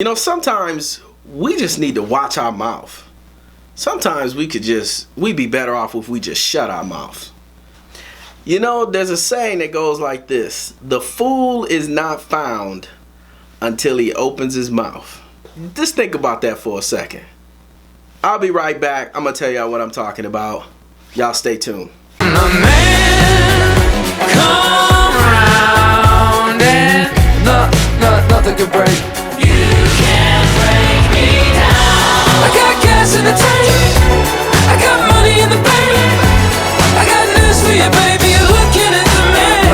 You know, sometimes we just need to watch our mouth. Sometimes we'd be better off if we just shut our mouth. You know, there's a saying that goes like this: the fool is not found until he opens his mouth. Just think about that for a second. I'll be right back. I'm gonna tell y'all what I'm talking about. Y'all stay tuned. A man come round and nothing can break. You can't break me down. I got gas in the tank. I got money in the bank. I got news for you, baby. You're looking at the man.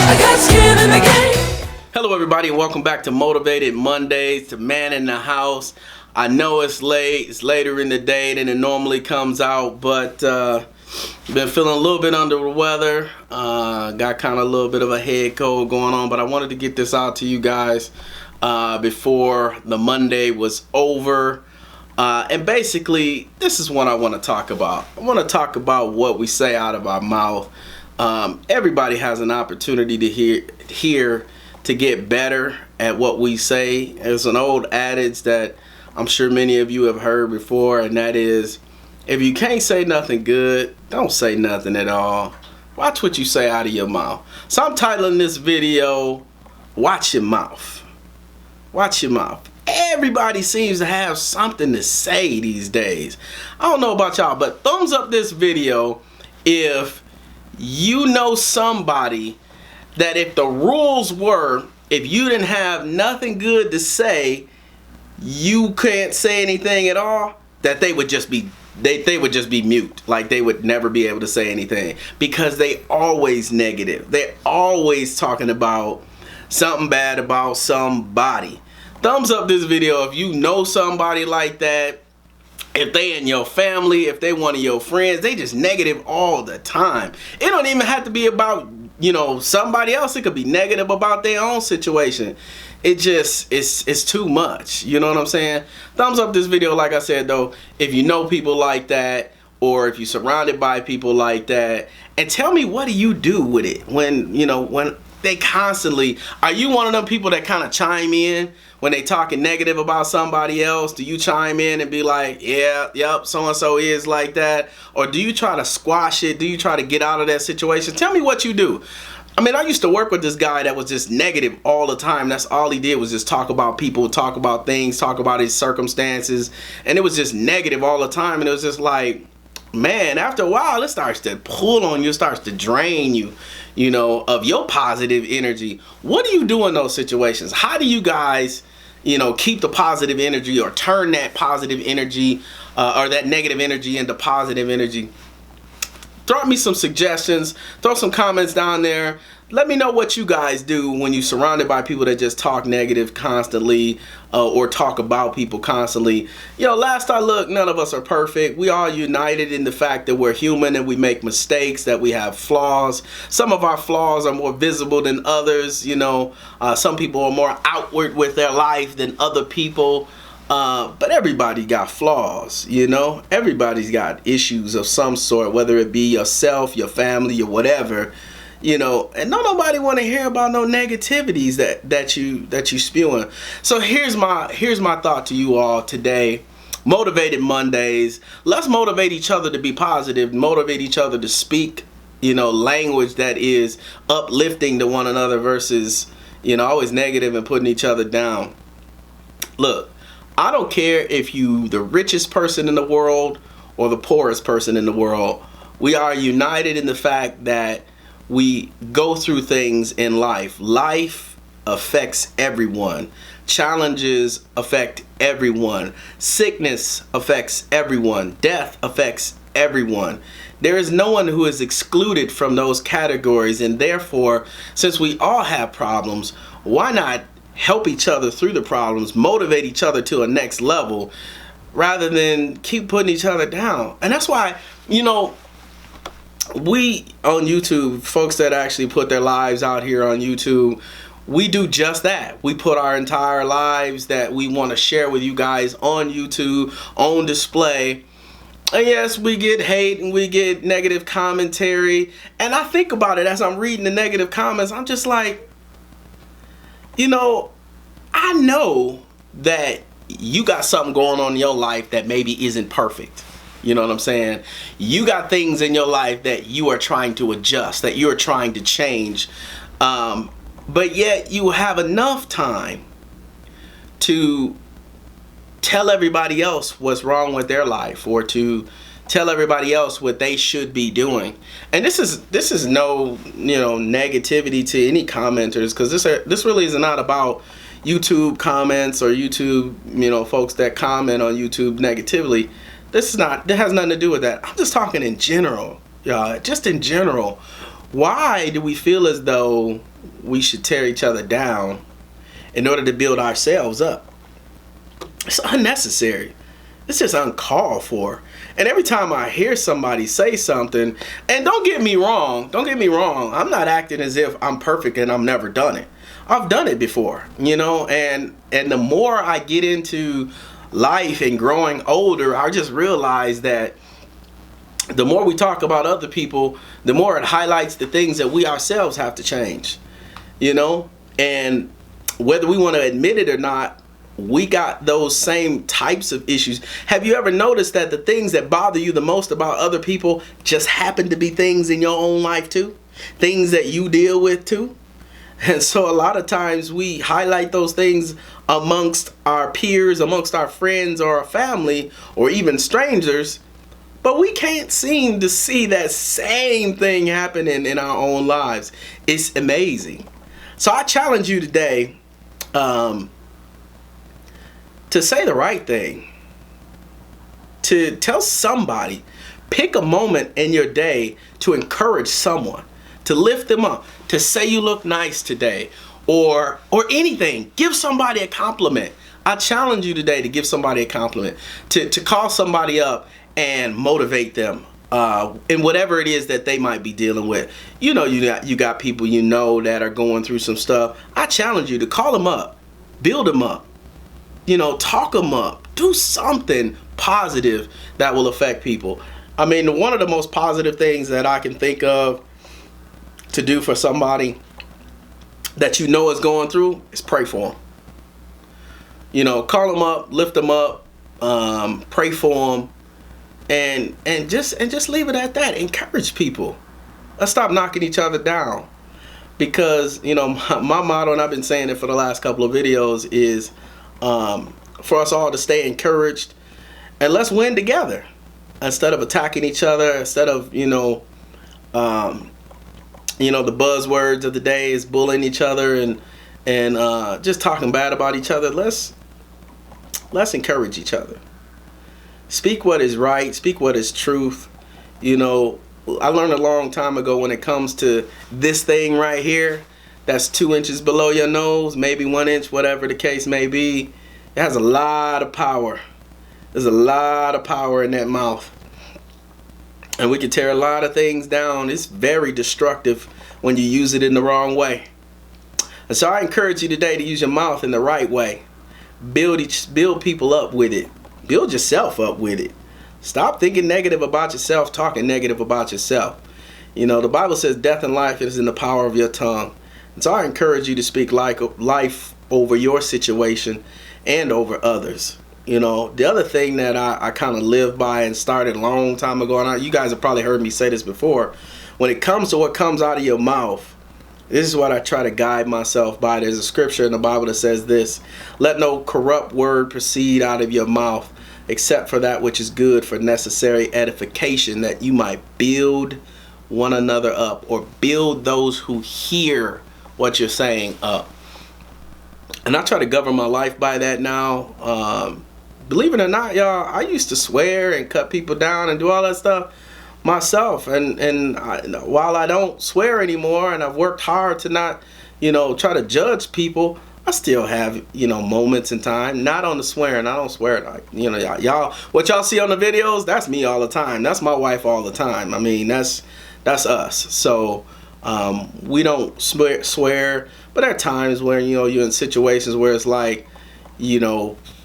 I got skin in the game. Hello everybody and welcome back to Motivated Mondays, to Man in the House. I know it's late, it's later in the day than it normally comes out, but been feeling a little bit under the weather. Got kind of a little bit of a head cold going on, but I wanted to get this out to you guys before the Monday was over. And basically, this is what I want to talk about. I want to talk about what we say out of our mouth. Everybody has an opportunity to hear to get better at what we say. There's an old adage that I'm sure many of you have heard before, and that is, if you can't say nothing good, don't say nothing at all. Watch what you say out of your mouth. So I'm titling this video, Watch Your Mouth. Watch your mouth. Everybody seems to have something to say these days. I don't know about y'all, but thumbs up this video if you know somebody that if the rules were, if you didn't have nothing good to say, you can't say anything at all, that they would just be they would just be mute. Like they would never be able to say anything because they always negative. They're always talking about something bad about somebody. Thumbs up this video if you know somebody like that. If they in your family, if they one of your friends, they just negative all the time. It don't even have to be about, you know, somebody else. It could be negative about their own situation. It just, it's too much. You know what I'm saying? Thumbs up this video, like I said, though, if you know people like that, or if you're surrounded by people like that, and tell me, what do you do with it when, you know, when they constantly, are you one of them people that kind of chime in when they talking negative about somebody else? Do you chime in and be like, yeah, yep, so-and-so is like that? Or do you try to squash it? Do you try to get out of that situation? Tell me what you do. I mean, I used to work with this guy that was just negative all the time. That's all he did, was just talk about people, talk about things, talk about his circumstances. And it was just negative all the time. And it was just like, man, after a while, it starts to pull on you, starts to drain you, you know, of your positive energy. What do you do in those situations? How do you guys, you know, keep the positive energy or turn that positive energy or that negative energy into positive energy? Throw me some suggestions, throw some comments down there. Let me know what you guys do when you're surrounded by people that just talk negative constantly or talk about people constantly. You know, last I looked, none of us are perfect. We are united in the fact that we're human and we make mistakes, that we have flaws. Some of our flaws are more visible than others. You know, some people are more outward with their life than other people. But everybody got flaws, you know. Everybody's got issues of some sort, whether it be yourself, your family, or whatever, you know. And don't nobody want to hear about no negativities that you spewing. So here's my thought to you all today. Motivated Mondays. Let's motivate each other to be positive. Motivate each other to speak, you know, language that is uplifting to one another versus, you know, always negative and putting each other down. Look, I don't care if you the richest person in the world or the poorest person in the world. We are united in the fact that we go through things in life. Life affects everyone. Challenges affect everyone. Sickness affects everyone. Death affects everyone. There is no one who is excluded from those categories, and therefore, since we all have problems, why not help each other through the problems, motivate each other to a next level, rather than keep putting each other down? And that's why, you know, we on YouTube, folks that actually put their lives out here on YouTube, we do just that. We put our entire lives that we want to share with you guys on YouTube on display. And yes, we get hate and we get negative commentary. And I think about it as I'm reading the negative comments, I'm just like, you know, I know that you got something going on in your life that maybe isn't perfect. You know what I'm saying? You got things in your life that you are trying to adjust, that you are trying to change. But yet you have enough time to tell everybody else what's wrong with their life, or to tell everybody else what they should be doing. And this is no, negativity to any commenters, because this really is not about YouTube comments or YouTube, folks that comment on YouTube negatively. That has nothing to do with that. I'm just talking in general, y'all. Just in general. Why do we feel as though we should tear each other down in order to build ourselves up? It's unnecessary. It's just uncalled for. And every time I hear somebody say something, and don't get me wrong, I'm not acting as if I'm perfect and I've never done it. I've done it before, and the more I get into life and growing older, I just realize that the more we talk about other people, the more it highlights the things that we ourselves have to change, and whether we want to admit it or not, we got those same types of issues. Have you ever noticed that the things that bother you the most about other people just happen to be things in your own life too? Things that you deal with too? And so a lot of times we highlight those things amongst our peers, amongst our friends or our family, or even strangers, but we can't seem to see that same thing happening in our own lives. It's amazing. So I challenge you today to say the right thing, to tell somebody, pick a moment in your day to encourage someone, to lift them up, to say you look nice today, or anything. Give somebody a compliment. I challenge you today to give somebody a compliment, to call somebody up and motivate them in whatever it is that they might be dealing with. You got people that are going through some stuff. I challenge you to call them up, build them up, talk them up, do something positive that will affect people. I mean, one of the most positive things that I can think of to do for somebody that is going through is pray for them. Call them up, lift them up, pray for them, and just leave it at that. Encourage people. Let's stop knocking each other down, because my motto, and I've been saying it for the last couple of videos, is for us all to stay encouraged, and let's win together instead of attacking each other. Instead of the buzzwords of the day is bullying each other and just talking bad about each other. Let's encourage each other. Speak what is right. Speak what is truth. I learned a long time ago, when it comes to this thing right here, that's 2 inches below your nose, maybe 1 inch, whatever the case may be, it has a lot of power. There's a lot of power in that mouth. And we can tear a lot of things down. It's very destructive when you use it in the wrong way. And so I encourage you today to use your mouth in the right way. Build people up with it. Build yourself up with it. Stop thinking negative about yourself, talking negative about yourself. The Bible says death and life is in the power of your tongue. And so I encourage you to speak life over your situation and over others. The other thing that I kind of live by and started a long time ago, and you guys have probably heard me say this before, when it comes to what comes out of your mouth, this is what I try to guide myself by. There's a scripture in the Bible that says this: let no corrupt word proceed out of your mouth, except for that which is good for necessary edification, that you might build one another up, or build those who hear what you're saying up. And I try to govern my life by that now. Believe it or not, y'all, I used to swear and cut people down and do all that stuff myself. While I don't swear anymore, and I've worked hard to not, try to judge people, I still have, moments in time. Not on the swearing. I don't swear like, y'all. What y'all see on the videos, that's me all the time. That's my wife all the time. I mean, that's us. So we don't swear, but there are times where you're in situations where it's like,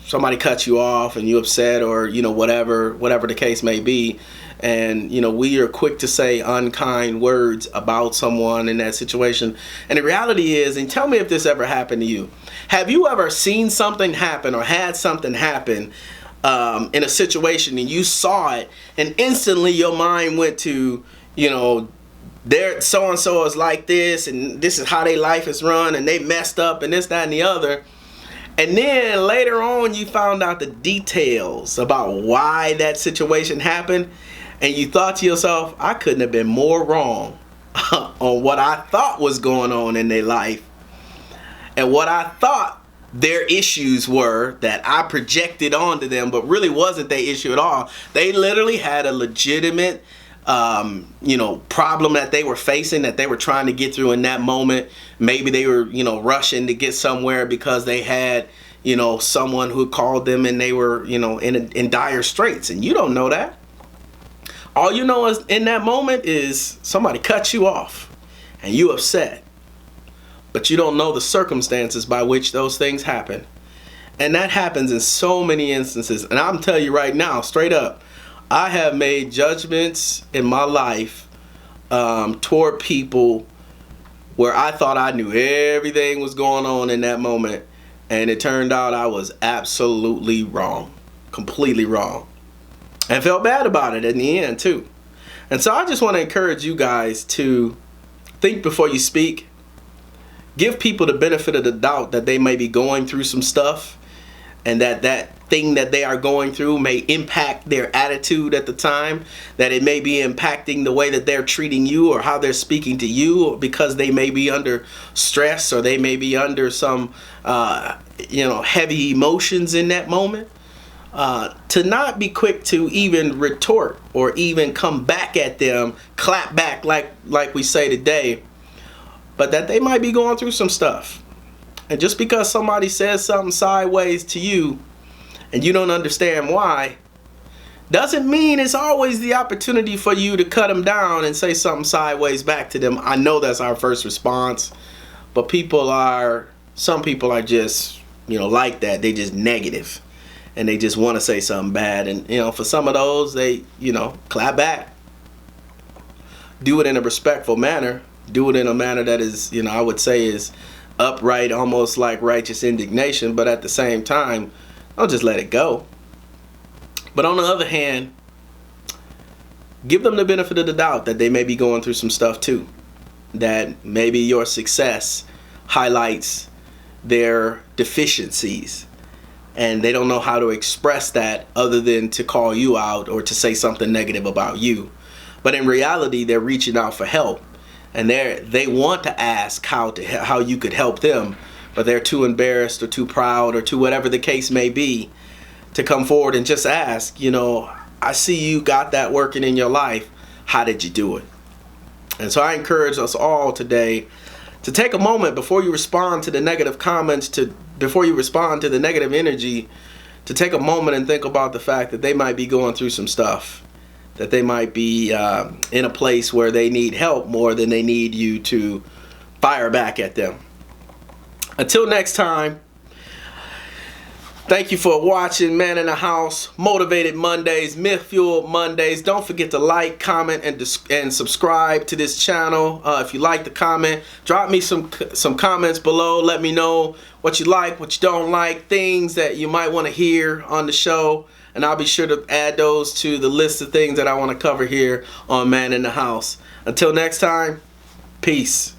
somebody cuts you off and you upset, or whatever the case may be, and we are quick to say unkind words about someone in that situation. And the reality is, and tell me if this ever happened to you, have you ever seen something happen or had something happen in a situation, and you saw it and instantly your mind went to, there so and so is like this, and this is how their life is run, and they messed up, and this, that, and the other. And then later on you found out the details about why that situation happened, and you thought to yourself, I couldn't have been more wrong on what I thought was going on in their life, and what I thought their issues were that I projected onto them, but really wasn't their issue at all. They literally had a legitimate problem that they were facing, that they were trying to get through in that moment. Maybe they were, rushing to get somewhere because they had, someone who called them and they were, in dire straits, and you don't know that. All you know is in that moment is somebody cut you off and you upset, but you don't know the circumstances by which those things happen. And that happens in so many instances. And I'm telling you right now, straight up, I have made judgments in my life toward people where I thought I knew everything was going on in that moment, and it turned out I was absolutely wrong, completely wrong, and felt bad about it in the end too. And so I just want to encourage you guys to think before you speak. Give people the benefit of the doubt that they may be going through some stuff, and that thing that they are going through may impact their attitude at the time, that it may be impacting the way that they're treating you or how they're speaking to you, because they may be under stress or they may be under some heavy emotions in that moment. To not be quick to even retort or even come back at them, clap back like we say today, but that they might be going through some stuff. And just because somebody says something sideways to you and you don't understand why, doesn't mean it's always the opportunity for you to cut them down and say something sideways back to them. I know that's our first response, but some people are just, like that. They just negative and they just want to say something bad. And, for some of those, they, clap back. Do it in a respectful manner. Do it in a manner that is, I would say is upright, almost like righteous indignation, but at the same time, don't just let it go. But on the other hand, give them the benefit of the doubt that they may be going through some stuff too, that maybe your success highlights their deficiencies, and they don't know how to express that other than to call you out or to say something negative about you. But in reality, they're reaching out for help. And they want to ask how you could help them, but they're too embarrassed or too proud or too whatever the case may be to come forward and just ask, I see you got that working in your life. How did you do it? And so I encourage us all today to take a moment before you respond to the negative comments, before you respond to the negative energy, to take a moment and think about the fact that they might be going through some stuff, that they might be in a place where they need help more than they need you to fire back at them. Until next time, thank you for watching Man in the House, Motivated Mondays, Myth Fuel Mondays. Don't forget to like, comment, and subscribe to this channel. If you like the comment, drop me some comments below. Let me know what you like, what you don't like, things that you might want to hear on the show. And I'll be sure to add those to the list of things that I want to cover here on Man in the House. Until next time, peace.